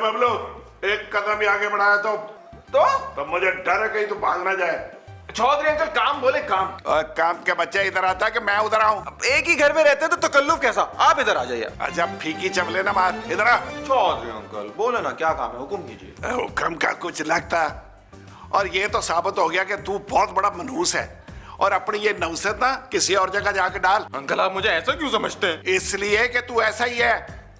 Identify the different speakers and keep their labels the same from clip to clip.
Speaker 1: बबलू, एक कदम भी आगे बढ़ाया तो मुझे डर है कहीं तू भाग ना जाए।
Speaker 2: चौधरी अंकल काम बोले काम।
Speaker 1: और काम के बच्चे इधर आता है कि मैं उधर आऊं?
Speaker 2: एक ही घर में रहते तो तकल्लुफ कैसा। आप इधर आ जाइए।
Speaker 1: अच्छा फीकी चमले ना बात, इधर आ।
Speaker 2: चौधरी अंकल बोले ना क्या काम है, हुक्म कीजिए।
Speaker 1: हुक्म का कुछ लगता, और ये तो साबित हो गया कि तू बहुत बड़ा मनहूस है और अपनी ये नौसत ना किसी और जगह जाके डाल।
Speaker 2: अंकल आप मुझे ऐसा क्यों समझते हैं?
Speaker 1: इसलिए कि तू ऐसा ही है।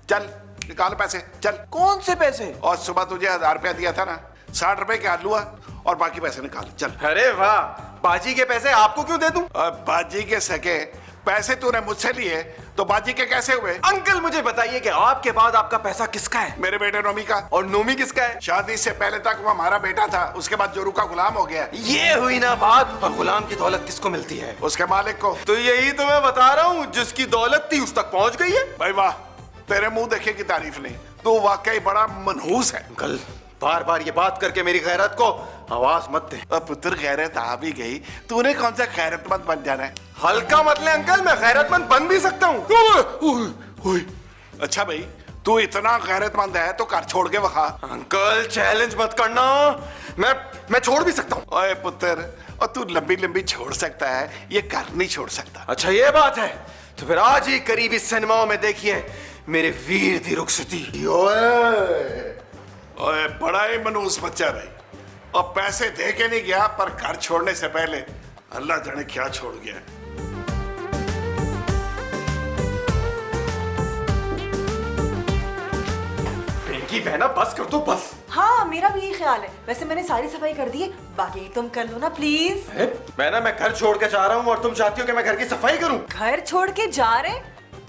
Speaker 1: चल निकाल पैसे, चल।
Speaker 2: कौन से पैसे?
Speaker 1: और सुबह तुझे 1000 रुपया दिया था ना, 60 रुपए के आलू और बाकी पैसे निकाल, चल।
Speaker 2: अरे वाह, बाजी के पैसे आपको क्यों दे दूं?
Speaker 1: बाजी के सके पैसे तूने मुझसे लिए तो बाजी के कैसे हुए?
Speaker 2: अंकल मुझे बताइए कि आपके बाद आपका पैसा किसका है?
Speaker 1: मेरे बेटे नोमी का।
Speaker 2: और नोमी किसका है?
Speaker 1: शादी से पहले तक वो हमारा बेटा था, उसके बाद जोरू का गुलाम हो गया।
Speaker 2: ये हुई ना बात। और गुलाम की दौलत किसको मिलती है?
Speaker 1: उसके मालिक को।
Speaker 2: तो यही तो मैं बता रहा हूँ, जिसकी दौलत थी उस तक पहुंच गई है।
Speaker 1: भाई वाह, तेरे मुंह देखे की तारीफ नहीं, तू वाकई बड़ा मनहूस है।
Speaker 2: अंकल बार बार ये बात करके मेरी गैरत को आवाज मत दे।
Speaker 1: अब पुत्र गैरत आ भी गई, तूने कौन सा गैरतमंद बन जाना है?
Speaker 2: हल्का मत ले अंकल, मैं गैरतमंद बन भी सकता हूँ।
Speaker 1: अच्छा भाई, तू इतना गैरतमंद है तो घर छोड़ के वहा।
Speaker 2: अंकल चैलेंज मत करना, मैं छोड़ भी सकता हूँ।
Speaker 1: ओए पुत्र, और तू लंबी लंबी छोड़ सकता है, ये घर नहीं छोड़ सकता।
Speaker 2: अच्छा ये बात है, तो फिर आज ही करीबी सिनेमाओं में देखिए मेरे वीर दी रुखसती।
Speaker 1: ओए बड़ा ही मनहूस बच्चा है भाई, और पैसे दे के नहीं गया, पर घर छोड़ने से पहले अल्लाह जाने क्या छोड़ गया।
Speaker 2: पिंकी बहना बस कर दो बस।
Speaker 3: हाँ मेरा भी यही ख्याल है। वैसे मैंने सारी सफाई कर दी है, बाकी तुम कर लो ना प्लीज।
Speaker 2: बहना मैं घर छोड़ के जा रहा हूँ और तुम चाहती हो कि मैं घर की सफाई करूँ?
Speaker 3: घर छोड़ के जा रहे?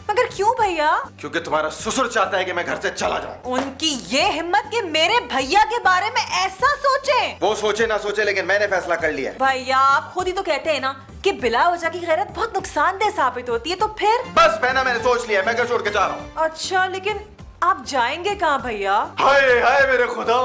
Speaker 3: मगर क्यों भैया?
Speaker 2: क्योंकि तुम्हारा ससुर चाहता है कि मैं घर से चला जाऊं।
Speaker 3: उनकी ये हिम्मत कि मेरे भैया के बारे में ऐसा सोचे।
Speaker 2: वो सोचे ना सोचे, लेकिन मैंने फैसला कर लिया है।
Speaker 3: भैया आप खुद ही तो कहते हैं ना कि बिला वजह की गैरत बहुत नुकसानदेह साबित होती है, तो फिर?
Speaker 2: बस बहना मैंने सोच लिया, मैं घर छोड़ के जा रहा हूँ।
Speaker 3: अच्छा लेकिन आप जाएंगे कहाँ भैया?
Speaker 2: हाय हाय मेरे खुदा,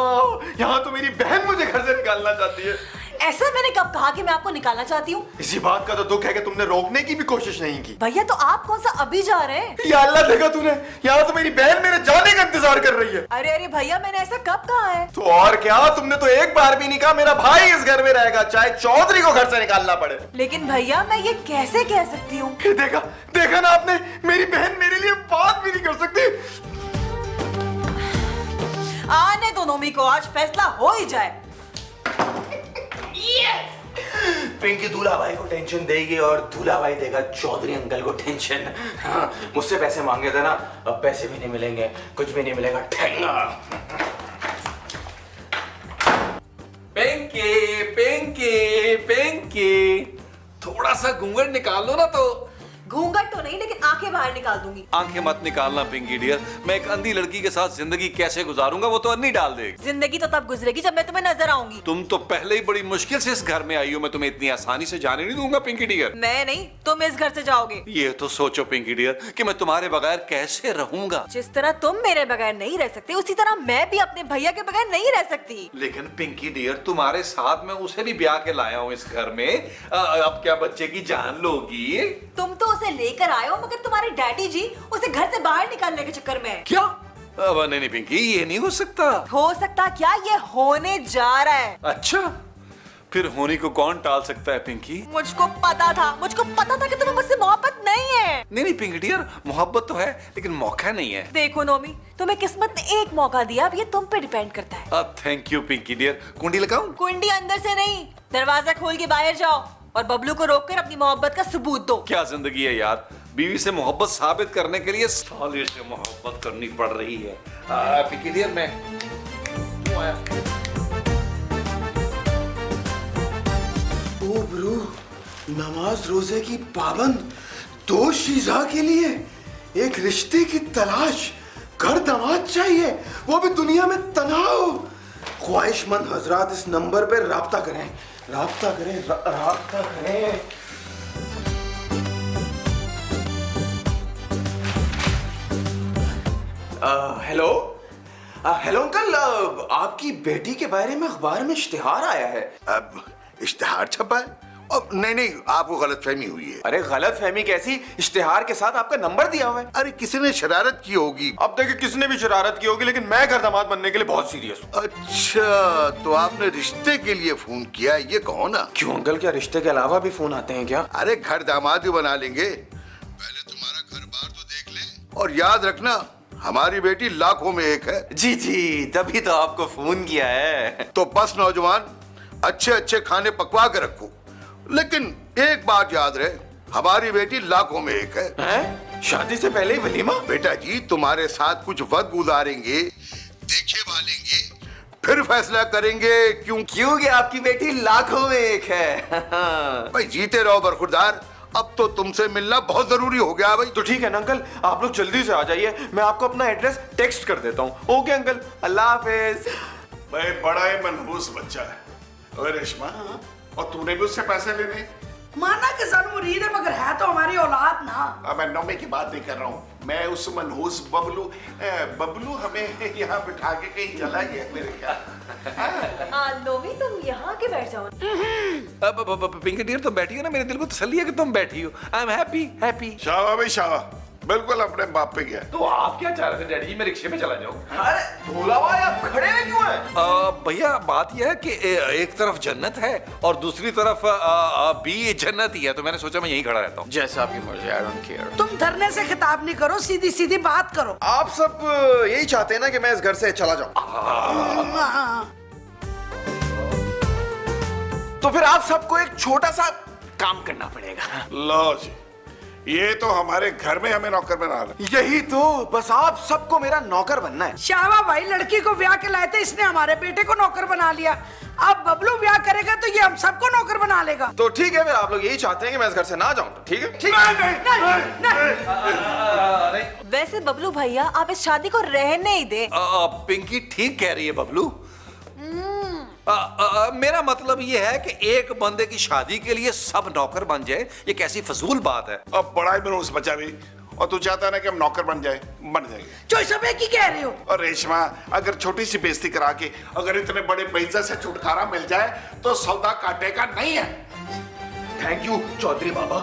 Speaker 2: यहाँ तो मेरी बहन मुझे घर से निकालना चाहती है।
Speaker 3: ऐसा मैंने कब कहा कि मैं आपको निकालना चाहती हूँ?
Speaker 2: इसी बात का तो दुख है कि तुमने रोकने की भी कोशिश नहीं की।
Speaker 3: भैया तो आप कौन सा अभी जा रहे हैं?
Speaker 2: या अल्लाह, देखा तूने, यहाँ तो मेरी बहन मेरे जाने का इंतजार कर रही है।
Speaker 3: अरे अरे भैया मैंने ऐसा कब कहा है?
Speaker 2: तो और क्या, तुमने तो एक बार भी नहीं कहा मेरा भाई इस घर में रहेगा, चाहे चौधरी को घर से निकालना पड़े।
Speaker 3: लेकिन भैया मैं ये कैसे कह सकती हूँ?
Speaker 2: देखा देखा ना आपने, मेरी बहन मेरे लिए बात भी नहीं कर सकती।
Speaker 3: आने दो नोमी को, आज फैसला हो ही जाए।
Speaker 2: पिंकी दूल्हा भाई को टेंशन देगी और दूल्हा भाई देगा चौधरी अंकल को टेंशन। हाँ, मुझसे पैसे मांगे थे ना, अब पैसे भी नहीं मिलेंगे, कुछ भी नहीं मिलेगा। ठेंगा।
Speaker 4: पिंकी पिंकी पिंकी, थोड़ा सा घूंघट निकाल लो ना। तो
Speaker 3: घूंघट तो नहीं, लेकिन आंखें बाहर निकाल दूंगी।
Speaker 4: आंखें मत निकालना पिंकी डियर, मैं एक अंधी लड़की के साथ जिंदगी कैसे गुजारूंगा, वो तो अन्नी डाल देगी।
Speaker 3: जिंदगी तो तब गुजरेगी जब मैं तुम्हें नजर आऊंगी।
Speaker 4: तुम तो पहले ही बड़ी मुश्किल से इस घर में आई हो, मैं तुम्हें इतनी आसानी से जाने नहीं दूंगा पिंकी डियर।
Speaker 3: मैं नहीं, तुम इस घर से जाओगे।
Speaker 4: ये तो सोचो पिंकी डियर कि मैं तुम्हारे बगैर कैसे रहूंगा।
Speaker 3: जिस तरह तुम मेरे बगैर नहीं रह सकते, उसी तरह मैं भी अपने भैया के बगैर नहीं रह सकती।
Speaker 4: लेकिन पिंकी डियर, तुम्हारे साथ मैं उसे भी ब्याह के लाया हूँ इस घर में, अब क्या बच्चे की जान लोगी?
Speaker 3: तुम तो उसे लेकर आए हो, मगर तुम्हारे डैडी जी उसे घर से बाहर निकालने के चक्कर में है।
Speaker 4: क्या? अब नहीं पिंकी, ये नहीं हो सकता।
Speaker 3: हो सकता क्या, ये होने जा रहा है।
Speaker 4: अच्छा, फिर होने को कौन टाल सकता है पिंकी?
Speaker 3: मुझको पता था कि तुम्हें मुझसे मोहब्बत नहीं है।
Speaker 4: नहीं पिंकी डियर, मोहब्बत तो है लेकिन मौका नहीं है।
Speaker 3: देखो नोमी, तुम्हें किस्मत ने एक मौका दिया, अब ये तुम पे डिपेंड करता है।
Speaker 4: Thank you Pinky dear. कुंडी लगाऊं?
Speaker 3: कुंडी अंदर से नहीं, दरवाजा खोल के बाहर जाओ और बबलू को रोककर अपनी मोहब्बत का सबूत दो।
Speaker 4: क्या जिंदगी है यार, बीवी से मोहब्बत साबित करने के लिए साले से मोहब्बत करनी पड़ रही है। पिंकी डियर मैं क्यों आया?
Speaker 2: ओ ब्रो, नमाज रोजे की पाबंद, दो शीजा के लिए एक रिश्ते की तलाश, घर दामाद चाहिए, वो भी दुनिया में तनाव। ख्वाहिशमंद हजरात इस नंबर पे राब्ता करें, राब्ता करें, राब्ता करें। हेलो हेलो अंकल, आपकी बेटी के बारे में अखबार में इश्तिहार आया है।
Speaker 1: अब इश्तिहार छपा है?
Speaker 5: अब नहीं नहीं, आपको गलतफहमी हुई है।
Speaker 2: अरे गलतफहमी कैसी, इश्तिहार के साथ आपका नंबर दिया हुआ है।
Speaker 5: अरे किसी ने शरारत की होगी।
Speaker 2: अब देखिए किसने भी शरारत की होगी, लेकिन मैं घर दामाद बनने के लिए बहुत सीरियस हूँ।
Speaker 5: अच्छा, तो आपने रिश्ते के लिए फोन किया, ये कहो ना।
Speaker 2: क्यों अंकल, क्या रिश्ते के अलावा भी फोन आते हैं क्या?
Speaker 5: अरे घर दामाद भी बना लेंगे, पहले तुम्हारा घर बार तो देख ले। और याद रखना, हमारी बेटी लाखों में एक है।
Speaker 2: जी जी, तभी तो आपको फोन किया है।
Speaker 5: तो बस नौजवान, अच्छे अच्छे खाने पकवा के रखो, लेकिन एक बात याद रहे, हमारी बेटी लाखों में एक है।
Speaker 2: हैं? शादी से पहले ही वलीमा?
Speaker 5: बेटा जी, तुम्हारे साथ कुछ वक्त गुजारेंगे, देखे भालेंगे, फिर फैसला करेंगे।
Speaker 2: क्योंकि आपकी बेटी लाखों में एक है।
Speaker 5: भाई जीते रहो बरखुरदार, अब तो तुमसे मिलना बहुत जरूरी हो गया भाई।
Speaker 2: तो ठीक है ना अंकल, आप लोग जल्दी से आ जाइए, मैं आपको अपना एड्रेस टेक्स्ट कर देता हूँ। ओके अंकल, अल्लाह हाफिज।
Speaker 1: भाई बड़ा ही मनहूस बच्चा है। ओए रेशमा, और तूने भी उससे पैसे लेने?
Speaker 6: माना कि सन मुरीद है, मगर है तो हमारी औलाद ना।
Speaker 1: अब मैं नौमे की बात नहीं कर रहा हूँ, मैं उस मनहूस बबलू हमें यहाँ बिठा के कहीं चला गया मेरे ख्याल।
Speaker 3: लोवी तुम यहाँ के बैठ जाओ।
Speaker 4: अब पिंकी डियर तुम बैठी हो ना, मेरे दिल को तसल्ली है कि तुम बैठी हो। I am happy.
Speaker 1: शाबाश भाई शाबाश, बिल्कुल अपने बाप पे गया।
Speaker 4: तो आप क्या चाह रहे थे डैडी जी, मैं रिक्शे में चला जाऊं?
Speaker 2: अरे भोला भाई, आप खड़े में क्यों हैं?
Speaker 4: भैया बात यह है कि एक तरफ जन्नत है और दूसरी तरफ भी जन्नत ही है, तो मैंने सोचा मैं यहीं खड़ा रहता हूँ।
Speaker 2: जैसा आपकी मर्जी, आई डोंट केयर।
Speaker 6: तुम धरने से खिताब नहीं करो, सीधी सीधी बात करो।
Speaker 2: आप सब यही चाहते हैं ना कि मैं इस घर से चला जाऊं?
Speaker 6: हाँ।
Speaker 2: तो फिर आप सबको एक छोटा सा काम करना पड़ेगा।
Speaker 1: लो जी, ये तो हमारे घर में हमें नौकर बना रहा।
Speaker 2: यही तो, बस आप सबको मेरा नौकर बनना है।
Speaker 6: शाबा भाई, लड़की को ब्याह के लाए थे, इसने हमारे बेटे को नौकर बना लिया। अब बबलू ब्याह करेगा तो ये हम सबको नौकर बना लेगा।
Speaker 2: तो ठीक है, आप लोग यही चाहते हैं कि मैं इस घर से ना जाऊं, तो ठीक है। ठीक
Speaker 6: नहीं।
Speaker 3: वैसे बबलू भैया, आप इस शादी को रहने ही दे।
Speaker 4: पिंकी ठीक कह रही है बबलू। मेरा मतलब ये है कि एक बंदे की शादी के लिए सब नौकर बन जाए, ये कैसी फजूल बात है।
Speaker 1: अब बड़ा ही मनहूस बच्चा भी, और तू चाहता है ना कि हम नौकर बन जाएंगे।
Speaker 6: जो सब एक ही कह रहे हो।
Speaker 1: और रेशमा, अगर छोटी सी बेइज्जती करा के अगर इतने बड़े बेइज्जत से छुटकारा मिल जाए तो सौदा काटे का नहीं है।
Speaker 2: थैंक यू चौधरी बाबा।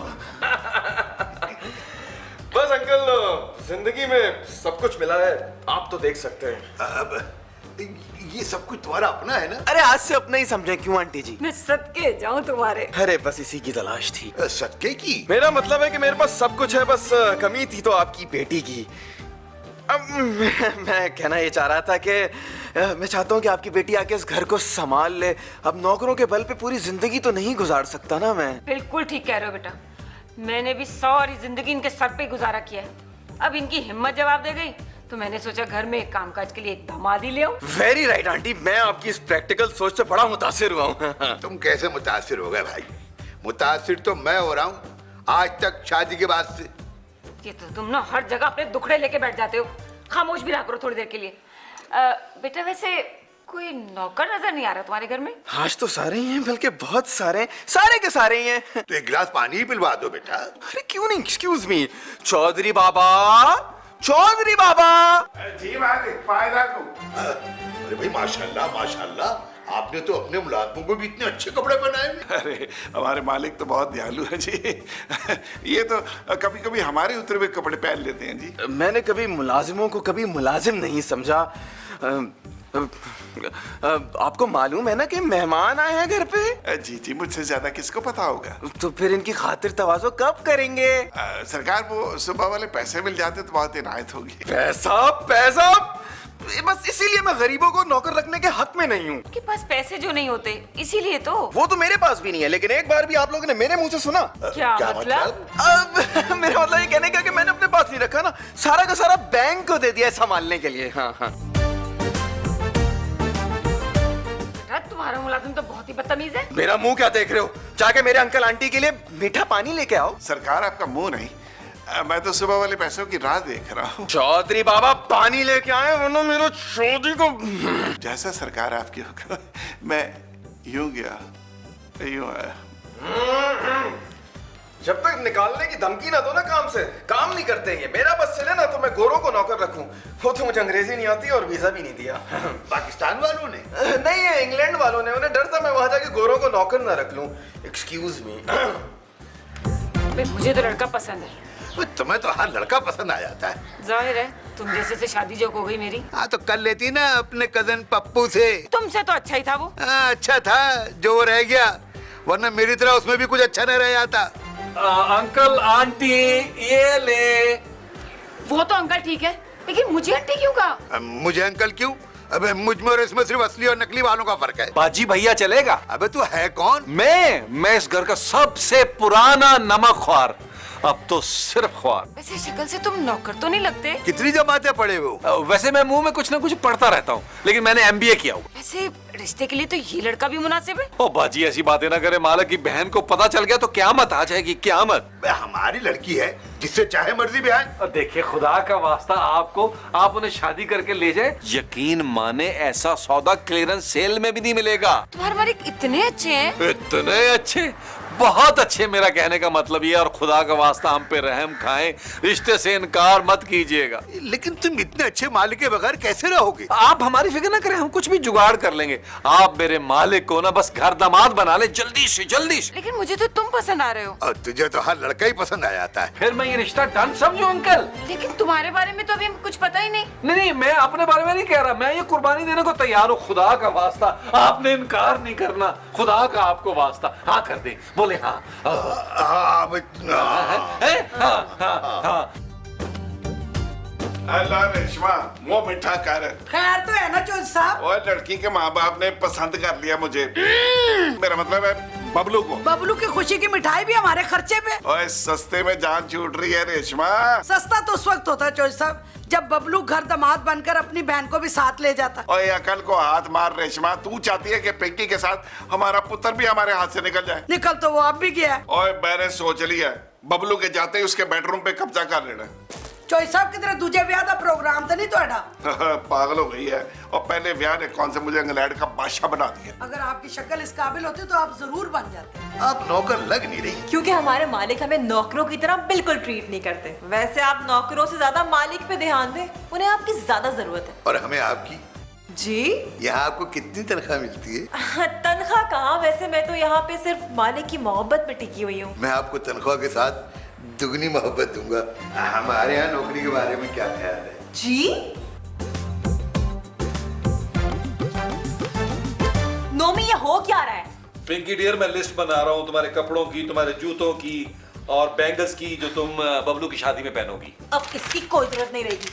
Speaker 2: बस अंकल, जिंदगी में सब कुछ मिला है, आप तो देख सकते हैं।
Speaker 5: अब ये सब कुछ तुम्हारा अपना है ना?
Speaker 2: अरे आज से अपना ही समझे, क्यों आंटी जी?
Speaker 3: मैं सदके जाऊं तुम्हारे।
Speaker 2: अरे बस इसी की तलाश थी।
Speaker 5: सदके की?
Speaker 2: मेरा मतलब है कि मेरे पास सब कुछ है, बस कमी थी तो आपकी बेटी की। अब मैं कहना ये चाह रहा था कि मैं चाहता हूँ कि आपकी बेटी आके इस घर को संभाल ले। अब नौकरों के बल पे पूरी जिंदगी तो नहीं गुजार सकता ना मैं।
Speaker 7: बिल्कुल ठीक कह रहे हो बेटा, मैंने भी सारी जिंदगी इनके सर पे गुजारा किया है। अब इनकी हिम्मत जवाब दे गई तो मैंने सोचा घर में एक कामकाज के लिए एक दामाद ही ले आऊं।
Speaker 2: वेरी राइट आंटी, मैं आपकी इस प्रैक्टिकल सोच से बड़ा मुतासिर हुआ हूँ।
Speaker 5: तुम कैसे मुतासिर हो गए भाई? मुतासिर तो मैं हो रहा हूँ, आज तक शादी के बाद से।
Speaker 7: ये तो तुम ना हर जगह अपने दुखड़े लेके बैठ जाते हो, खामोश भी रहा करो थोड़ी देर के लिए। बेटा वैसे कोई नौकर नजर नहीं आ रहा तुम्हारे घर में?
Speaker 2: आज तो सारे ही हैं, बल्कि बहुत सारे, सारे के सारे ही हैं।
Speaker 5: तो एक गिलास पानी ही पिलवा दो बेटा।
Speaker 2: अरे क्यों नहीं, एक्सक्यूज मी, चौधरी बाबा, चौधरी बाबा।
Speaker 1: जी मालिक, फायदा को।
Speaker 5: अरे भाई माशाल्लाह माशाल्लाह, आपने तो अपने मुलाजमों को भी इतने अच्छे कपड़े पहनाए हुए।
Speaker 1: अरे हमारे मालिक तो बहुत दयालु है जी। ये तो कभी कभी हमारे उतरे हुए कपड़े पहन लेते हैं जी।
Speaker 2: मैंने कभी मुलाजिमों को कभी मुलाजिम नहीं समझा। आपको मालूम है ना कि मेहमान आए हैं घर पे?
Speaker 1: जी जी, मुझसे ज्यादा किसको पता होगा।
Speaker 2: तो फिर इनकी खातिर तवाज़ो कब करेंगे?
Speaker 1: सरकार, वो सुबह वाले पैसे मिल जाते तो बहुत इनायत होगी।
Speaker 2: पैसा पैसा, बस इसीलिए मैं गरीबों को नौकर रखने के हक में नहीं हूँ।
Speaker 7: उनके पास पैसे जो नहीं होते, इसीलिए तो।
Speaker 2: वो तो मेरे पास भी नहीं है, लेकिन एक बार भी आप लोगों ने मेरे मुंह से सुना?
Speaker 7: क्या मतलब?
Speaker 2: अब मेरा मतलब ये कहने का कि मैंने अपने पास नहीं रखा ना, सारा का सारा बैंक को दे दिया है संभालने के लिए। हाँ हाँ।
Speaker 7: तुम्हारा मुलाजिम तो बहुत ही बदतमीज है।
Speaker 2: मेरा मुंह क्या देख रहे हो? जाके मेरे अंकल आंटी के लिए मीठा पानी लेके आओ।
Speaker 1: सरकार, आपका मुंह नहीं, मैं तो सुबह वाले पैसों की राह देख रहा हूँ।
Speaker 2: चौधरी बाबा पानी लेके आए, वरना मेरा चौधरी को।
Speaker 1: जैसा सरकार आपकी हुक्म, मैं यूं गया यूं आया।
Speaker 2: जब तक निकालने की धमकी ना दो ना काम से, काम नहीं करते ये। मेरा बस चले ना तो मैं गोरों को नौकर रखूं। वो तो मुझे अंग्रेजी नहीं आती और वीजा भी नहीं दिया।
Speaker 5: पाकिस्तान वालों ने?
Speaker 2: नहीं, ये इंग्लैंड वालों ने। उन्हें डर था मैं वहां जाके गोरों को नौकर ना रख लूं। Excuse me.
Speaker 7: मुझे तो लड़का पसंद है।
Speaker 5: तुम्हें तो हर लड़का पसंद आ जाता है।
Speaker 7: जाहिर है, तुम जैसे से शादी जो हो गई मेरी।
Speaker 5: हाँ तो कर लेती ना अपने कजन पप्पू से।
Speaker 7: तुमसे तो अच्छा ही था वो।
Speaker 5: अच्छा था जो रह गया, वरना मेरी तरह उसमें भी कुछ अच्छा न रह जाता।
Speaker 4: अंकल आंटी ये ले।
Speaker 7: वो तो अंकल ठीक है, लेकिन मुझे आंटी क्यों कहा?
Speaker 5: मुझे अंकल क्यों? अबे मुझ में और इसमें सिर्फ असली और नकली वालों का फर्क है।
Speaker 4: बाजी भैया चलेगा।
Speaker 5: अबे तू है कौन?
Speaker 4: मैं इस घर का सबसे पुराना नमकख्वार, अब तो सिर्फ ख्वार।
Speaker 7: वैसे शक्ल से तुम नौकर तो नहीं लगते।
Speaker 5: कितनी जमातें पढ़े हो?
Speaker 4: वैसे मैं मुंह में कुछ ना कुछ पढ़ता रहता हूँ, लेकिन मैंने MBA किया हुआ।
Speaker 7: वैसे रिश्ते के लिए तो ये लड़का भी मुनासिब है।
Speaker 4: ओ बाजी ऐसी बातें ना करे, मालक की बहन को पता चल गया तो क्यामत आ जाएगी, क्यामत।
Speaker 5: बे हमारी लड़की है, जिससे चाहे मर्जी ब्याह।
Speaker 4: और देखिए खुदा का वास्ता आप उन्हें शादी करके ले जाए, यकीन माने ऐसा सौदा क्लियरेंस सेल में भी नहीं मिलेगा।
Speaker 7: तुम्हारे मालिक इतने अच्छे हैं।
Speaker 4: इतने अच्छे, बहुत अच्छे, मेरा कहने का मतलब ये। और खुदा का वास्ता हम पे रहम खाएं, रिश्ते से इनकार मत कीजिएगा।
Speaker 5: लेकिन तुम इतने अच्छे मालिक के बगैर कैसे रहोगे?
Speaker 4: आप हमारी फिक्र ना करें, हम कुछ भी जुगाड़ कर लेंगे। आप मेरे मालिक को ना बस घर दामाद बना ले, जल्दी से जल्दी से।
Speaker 7: लेकिन मुझे तो तुम पसंद आ रहे हो।
Speaker 5: और तुझे तो हर लड़का ही पसंद आ जाता है।
Speaker 4: फिर मैं ये रिश्ता डन समझू अंकल।
Speaker 7: लेकिन तुम्हारे बारे में तो अभी हमें कुछ पता ही नहीं।
Speaker 4: नहीं, मैं अपने बारे में नहीं कह रहा, मैं ये कुर्बानी देने को तैयार हूँ। खुदा का वास्ता आपने इनकार नहीं करना, खुदा का आपको वास्ता। हाँ कर दे, बोले हाँ।
Speaker 1: अल्लाह रेशमा, मुंह मिठा कर।
Speaker 6: खैर तो है ना चौधरी साहब?
Speaker 1: और लड़की के माँ बाप ने पसंद कर लिया मुझे। मेरा मतलब है बबलू को।
Speaker 6: बबलू की खुशी की मिठाई भी हमारे खर्चे पे।
Speaker 1: ओए सस्ते में जान छूट रही है रेशमा।
Speaker 6: सस्ता तो उस वक्त होता है चौधरी साहब जब बबलू घर दामाद बनकर अपनी बहन को भी साथ ले जाता।
Speaker 1: ओए अकल को हाथ मार रेशमा, तू चाहती है कि पिंकी के साथ हमारा पुत्र भी हमारे हाथ से निकल जाए?
Speaker 6: निकल तो वो अब भी गया।
Speaker 1: ओए मैंने सोच लिया है, बबलू के जाते ही उसके बेडरूम पे कब्जा कर लेना।
Speaker 6: चौधरी साहब की तरह दूजे ब्याह का प्रोग्राम तो नहीं तोड़ा?
Speaker 1: पागल हो गई है। और पहले ब्याह ने कौन से मुझे इंग्लैंड का बादशाह बना दिया।
Speaker 6: अगर आपकी शक्ल इस काबिल होती तो आप जरूर बन जाते।
Speaker 5: आप नौकर लग नहीं रही।
Speaker 3: क्योंकि हमारे मालिक हमें नौकरों की तरह बिल्कुल ट्रीट नहीं करते। वैसे आप नौकरों से ज्यादा मालिक पे ध्यान दें, उन्हें आपकी ज्यादा जरूरत है।
Speaker 5: और हमें आपकी।
Speaker 3: जी?
Speaker 5: यहाँ आपको कितनी तनख्वाह मिलती है?
Speaker 3: तनख्वाह कहाँ, वैसे मैं तो यहाँ पे सिर्फ मालिक की मोहब्बत में टिकी हुई हूँ।
Speaker 5: मैं आपको तनख्वाह के साथ दुगनी मोहब्बत दूंगा। हमारे यहाँ नौकरी के बारे में क्या ख्याल है?
Speaker 3: जी? नोमी ये हो क्या रहा है?
Speaker 4: पिंकी डियर, मैं लिस्ट बना रहा हूँ तुम्हारे कपड़ों की, तुम्हारे जूतों की और बैंगल्स की जो तुम बबलू की शादी में पहनोगी।
Speaker 3: अब इसकी कोई जरूरत नहीं रहेगी।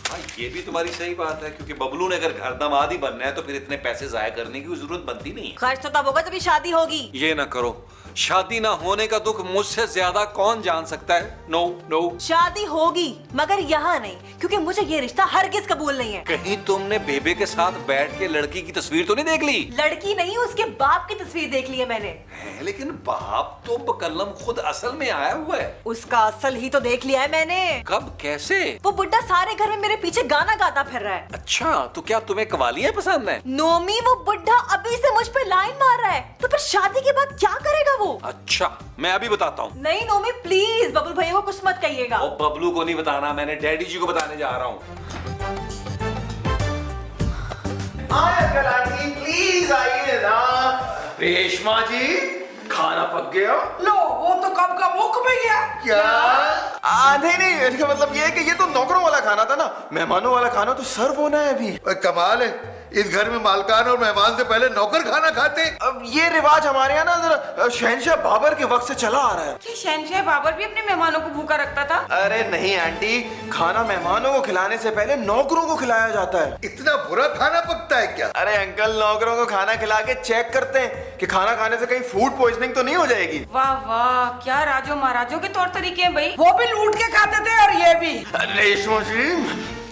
Speaker 4: हाँ ये भी तुम्हारी सही बात है, क्योंकि बबलू ने अगर घर दामाद ही बनना है तो फिर इतने पैसे जाया करने की जरूरत बनती नहीं है।
Speaker 3: खर्च तो तब होगा जब शादी होगी।
Speaker 4: ये ना करो, शादी ना होने का दुख मुझसे ज्यादा कौन जान सकता है। नो नो,
Speaker 3: शादी होगी मगर यहाँ नहीं, क्योंकि मुझे ये रिश्ता हरगिज कबूल नहीं है।
Speaker 4: कहीं तुमने बेबे के साथ बैठ के लड़की की तस्वीर तो नहीं देख ली?
Speaker 3: लड़की नहीं, उसके बाप की तस्वीर देख ली है मैंने।
Speaker 4: है, लेकिन बाप तो बकल्लम खुद असल में आया हुआ है।
Speaker 3: उसका असल ही तो देख लिया है मैंने।
Speaker 4: कब, कैसे?
Speaker 3: वो बुड्ढा सारे घर में मेरे पीछे गाना गाता फिर रहा है।
Speaker 4: अच्छा, तो क्या तुम्हें कवालियां पसंद है?
Speaker 3: नोमी वो बुड्ढा अभी से मुझ पे लाइन मार रहा है, तो फिर शादी के बाद क्या करेगा वो?
Speaker 4: अच्छा, मैं अभी बताता हूँ।
Speaker 3: नहीं नोमी प्लीज, बबलू भैया को कुछ मत कहिएगा।
Speaker 4: वो बबलू को नहीं बताना, मैंने डैडी जी को बताने जा रहा हूँ।
Speaker 2: प्लीज आइए ना। रेशमा जी, खाना पक गया?
Speaker 6: लो वो तो कब का मुख में गया।
Speaker 2: क्या? नहीं, इसका मतलब ये है कि ये तो नौकरों वाला खाना था ना, मेहमानों वाला खाना तो सर्व होना है अभी।
Speaker 5: कमाल है, इस घर में मालकान और मेहमान से पहले नौकर खाना खाते।
Speaker 2: अब ये रिवाज हमारे यहाँ ना जरा शहनशाह बाबर के वक्त से चला आ रहा है।
Speaker 7: क्या शहनशाह बाबर भी अपने मेहमानों को भूखा रखता था?
Speaker 2: अरे नहीं आंटी, खाना मेहमानों को खिलाने से पहले नौकरों को खिलाया जाता है।
Speaker 5: इतना बुरा खाना पकता है क्या?
Speaker 2: अरे अंकल, नौकरों को खाना खिला के चेक करते हैं कि खाना खाने से कहीं फूड पॉइजनिंग तो नहीं हो जाएगी।
Speaker 7: वाह वाह, क्या राजो महाराजों के तौर तरीके हैं भाई।
Speaker 6: वो भी लूट के खाते थे और ये भी।
Speaker 2: रेशमा जी,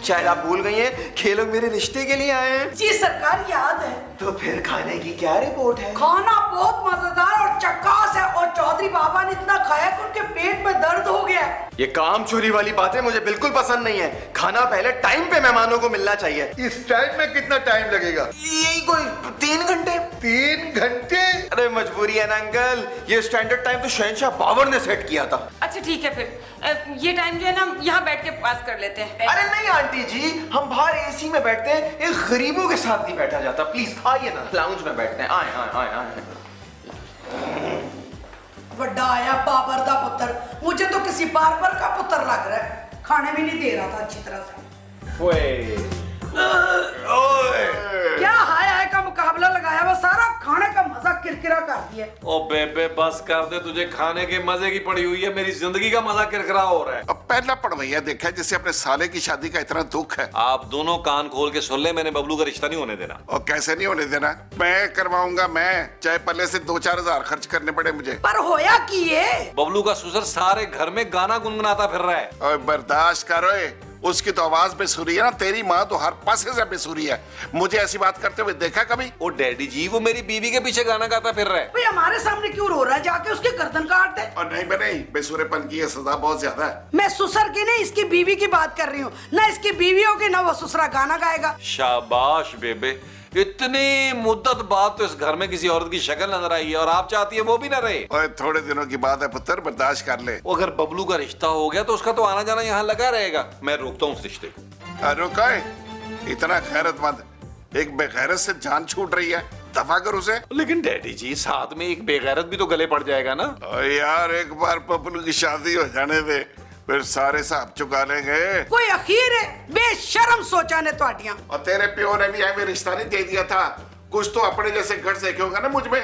Speaker 2: शायद आप भूल गई हैं कि ये लोग मेरे रिश्ते के लिए आए हैं।
Speaker 6: जी सरकार याद है।
Speaker 2: तो फिर खाने की क्या रिपोर्ट है?
Speaker 6: खाना बहुत मजेदार और चक्कास है और चौधरी बाबा ने इतना खाया कि उनके पेट में दर्द हो गया।
Speaker 2: ये काम चोरी वाली बातें मुझे बिल्कुल पसंद नहीं है। खाना पहले टाइम पे मेहमानों को मिलना चाहिए।
Speaker 5: इस टाइम में कितना टाइम लगेगा?
Speaker 2: यही कोई 3 घंटे।
Speaker 5: 3 घंटे?
Speaker 2: अरे मजबूरी है ना अंकल, ये स्टैंडर्ड टाइम तो शहंशाह बाबर ने सेट किया था।
Speaker 7: अच्छा ठीक है फिर ये टाइम जो है ना यहाँ बैठ के पास कर लेते हैं।
Speaker 2: अरे नहीं आंटी जी, हम बाहर एसी में बैठते हैं, एक गरीबों के साथ नहीं बैठा जाता। प्लीज आइए ना, लाउंज में बैठते हैं। आए आए आए आए।
Speaker 6: बड़ा आया बाबर दा पुत्र, मुझे तो किसी बार्बर का पुत्र लग रहा है, खाने भी नहीं दे रहा था अच्छी तरह से। क्या हाय हाय का मुकाबला लगाया, वो सारा खाने का मजा किरकिरा कर दिया।
Speaker 4: ओ बेबे बस कर दे, तुझे खाने के मजे की पड़ी हुई है, मेरी जिंदगी का मजा किरकिरा हो रहा है।
Speaker 1: अब पहला पढ़वैया देखा जिसे अपने साले की शादी का इतना दुख है।
Speaker 4: आप दोनों कान खोल के सुन ले, मैंने बबलू का रिश्ता नहीं होने देना।
Speaker 1: और कैसे नहीं होने देना, मैं करवाऊंगा, मैं चाहे पहले से 2-4 हजार खर्च करने पड़े मुझे।
Speaker 6: पर होया कि ये
Speaker 4: बबलू का ससुर सारे घर में गाना गुनगुनाता फिर रहा है।
Speaker 1: और बर्दाश्त करो, उसकी तो आवाज बेसुरी है ना, तेरी माँ तो हर पासे से बेसुरी है। मुझे ऐसी बात करते हुए देखा कभी?
Speaker 4: ओ डैडी जी, वो मेरी बीवी के पीछे गाना गाता फिर रहा है।
Speaker 6: भाई हमारे सामने क्यों रो रहा है, जाके उसकी गर्दन काट दे।
Speaker 1: और नहीं बने, बेसुरेपन की ये सजा बहुत ज्यादा है।
Speaker 6: मैं ससुर की नहीं, इसकी बीवी की बात कर रही हूँ। ना इसकी बीवी होगी ना वो ससुरा गाना गाएगा।
Speaker 4: शाबाश बेबे, इतनी मुद्दत बाद तो इस घर में किसी औरत की शक्ल नजर आई है, और आप चाहती है वो भी ना रहे।
Speaker 1: और थोड़े दिनों की बात है पुत्र, बर्दाश्त कर ले।
Speaker 4: वो अगर बबलू का रिश्ता हो गया तो उसका तो आना जाना यहाँ लगा रहेगा। मैं रोकता हूँ उस रिश्ते को।
Speaker 1: रुका, इतना गैरतमंद, एक बेगैरत से जान छूट रही है, दफा कर उसे।
Speaker 4: लेकिन डैडी जी, साथ में एक बेगैरत भी तो गले पड़ जाएगा ना।
Speaker 1: और यार एक बार बबलू की शादी हो जाने दे, फिर सारे साहब चुका लेंगे।
Speaker 6: कोई अखीर है, बेशरम सोचा ने तोड़ियां।
Speaker 1: और तेरे प्यो ने भी हमें रिश्ता नहीं दे दिया था, कुछ तो अपने जैसे घर से होगा ना मुझ में।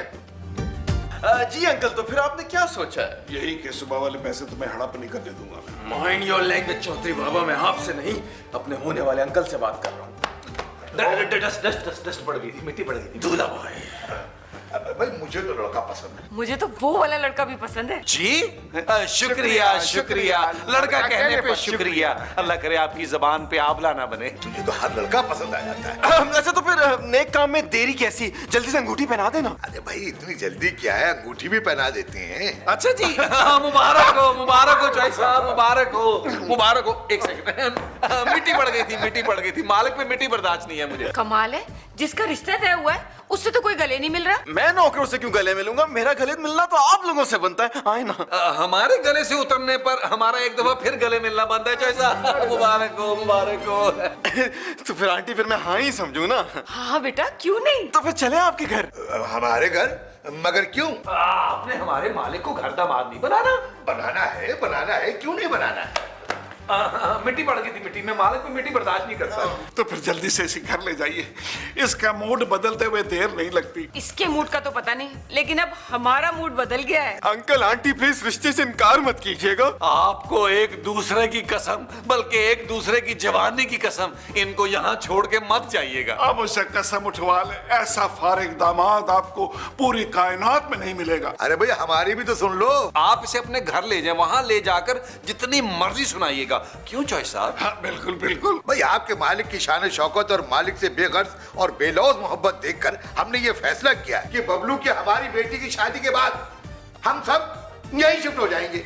Speaker 2: जी अंकल, तो फिर आपने क्या सोचा है?
Speaker 1: यही कि सुबह वाले पैसे तुम्हें हड़प नहीं करने दूंगा मैं।
Speaker 2: माइंड योर लैंग्वेज चौधरी बाबा, मैं आपसे नहीं अपने होने वाले अंकल से बात कर रहा हूँ। डस्ट पड़ गई थी, मिट्टी पड़ गई थी। दूल्हा भाई,
Speaker 1: भाई मुझे तो लड़का पसंद है।
Speaker 7: मुझे तो वो वाला लड़का भी पसंद है।
Speaker 4: जी शुक्रिया शुक्रिया, लड़का कहने पे शुक्रिया। अल्लाह करे आपकी जबान पे आबला ना बने।
Speaker 1: तुझे तो हर लड़का पसंद आ जाता है।
Speaker 2: अच्छा तो फिर नेक काम में देरी कैसी, जल्दी से अंगूठी पहना देना।
Speaker 5: अरे भाई इतनी जल्दी क्या है, अंगूठी भी पहना देते हैं।
Speaker 4: अच्छा जी, मुबारक हो, मुबारक हो चाय साहब, मुबारक हो, मुबारक हो। एक सेकंड, मिट्टी पड़ गई थी, मिट्टी पड़ गई थी। मालिक पे मिट्टी बर्दाश्त नहीं है मुझे।
Speaker 7: कमाल है, जिसका रिश्ता तय हुआ है उससे तो कोई गले नहीं मिल रहा।
Speaker 2: मैं नौकरों से क्यों गले मिलूंगा, मेरा गले मिलना तो आप लोगों से बनता है। आए ना।
Speaker 4: हमारे गले से उतरने पर हमारा एक दफा फिर गले मिलना बनता है चाय साहब। मुबारक हो, मुबारक हो।
Speaker 2: तो फिर आंटी, फिर मैं हाँ ही समझू ना।
Speaker 7: हाँ बेटा, क्यों नहीं।
Speaker 2: तो फिर चले आपके घर।
Speaker 5: हमारे घर? मगर क्यों?
Speaker 4: आपने हमारे मालिक को घर दामाद नहीं बनाना।
Speaker 5: बनाना है, क्यों नहीं बनाना है?
Speaker 4: मिट्टी पड़ गई थी, मिट्टी में मालिक पे मिट्टी बर्दाश्त नहीं करता।
Speaker 1: तो फिर जल्दी से इसे घर ले जाइए, इसका मूड बदलते हुए देर नहीं लगती।
Speaker 7: इसके मूड का तो पता नहीं, लेकिन अब हमारा मूड बदल गया है।
Speaker 2: अंकल आंटी प्लीज रिश्ते से इनकार मत कीजिएगा।
Speaker 4: आपको एक दूसरे की कसम, बल्कि एक दूसरे की जवानी की कसम, इनको यहाँ छोड़ के मत जाइएगा।
Speaker 1: अब उसे कसम उठवा ले, ऐसा फारिग दामाद आपको पूरी कायनात में नहीं मिलेगा।
Speaker 5: अरे भाई हमारी भी तो सुन लो।
Speaker 4: आप इसे अपने घर ले जाएं, वहां ले जाकर जितनी मर्जी सुनाइएगा। क्यों चॉइस साहब?
Speaker 1: हाँ बिल्कुल बिल्कुल।
Speaker 5: भाई आपके मालिक की शान शौकत और मालिक से बेगर्ज और बेलौज मोहब्बत देखकर हमने ये फैसला किया कि बबलू की हमारी बेटी की शादी के बाद हम सब यहीं शिफ्ट हो जाएंगे।